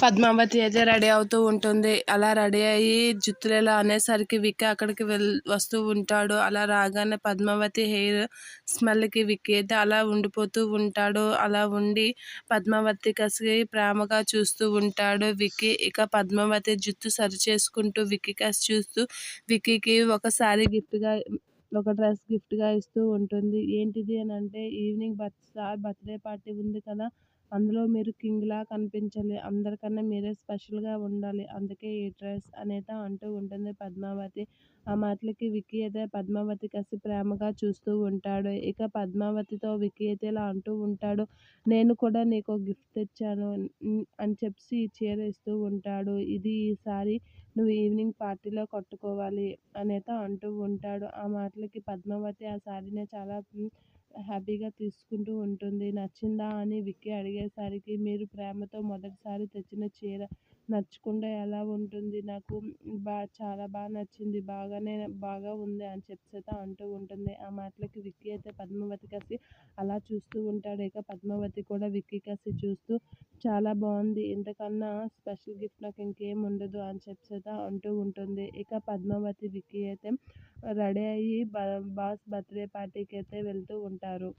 పద్మావతి అయితే రెడీ అవుతూ ఉంటుంది. అలా రెడీ అయ్యి జుత్తులేలా అనేసరికి విక్కీ అక్కడికి వస్తూ ఉంటాడు. అలా రాగానే పద్మావతి హెయిర్ స్మెల్కి విక్కీ అయితే అలా ఉండిపోతూ ఉంటాడు. అలా ఉండి పద్మావతి కసి ప్రేమగా చూస్తూ ఉంటాడు విక్కీ. ఇక పద్మావతి జుట్టు సరి చేసుకుంటూ విక్కీ కసి చూస్తూ విక్కీకి ఒకసారి ఒక డ్రెస్ గిఫ్ట్గా ఇస్తూ ఉంటుంది. ఏంటిది అని అంటే, ఈవినింగ్ బర్త్డే పార్టీ ఉంది కదా, అందులో మీరు కింగ్లా కనిపించాలి, అందరికన్నా మీరే స్పెషల్గా ఉండాలి, అందుకే ఈ డ్రెస్ అనేత అంటూ ఉంటుంది పద్మావతి. ఆ మాటలకి విక్కీ అయితే పద్మావతి కసి ప్రేమగా చూస్తూ ఉంటాడు. ఇక పద్మావతితో విక్కీ అయితే ఇలా అంటూ ఉంటాడు, నేను కూడా నీకు గిఫ్ట్ తెచ్చాను అని చెప్పి ఈ చీర ఇస్తూ ఉంటాడు. ఇది ఈసారి నువ్వు ఈవినింగ్ పార్టీలో కట్టుకోవాలి అనేత అంటూ ఉంటాడు. ఆ మాటలకి పద్మావతి ఆ శారీని చాలా హ్యాపీగా తీసుకుంటూ ఉంటుంది. నచ్చిందా అని విక్కీ అడిగేసరికి, మీరు ప్రేమతో మొదటిసారి తెచ్చిన చీర నచ్చకుండా ఎలా ఉంటుంది, నాకు చాలా బాగా నచ్చింది, బాగా ఉంది అని చెప్పేసి అంటూ ఉంటుంది. ఆ మాటలకి విక్కీ అయితే పద్మావతి కసి అలా చూస్తూ ఉంటాడు. ఇక పద్మావతి కూడా విక్కీ కసి చూస్తూ చాలా బాగుంది, ఇంతకన్నా స్పెషల్ గిఫ్ట్ నాకు ఇంకేం ఉండదు అని చెప్పేసి అంటూ ఉంటుంది. ఇక పద్మావతి విక్కీ అయితే రెడీ అయ్యి బాస్ బర్త్డే పార్టీకి అయితే వెళ్తూ ఉంటారు.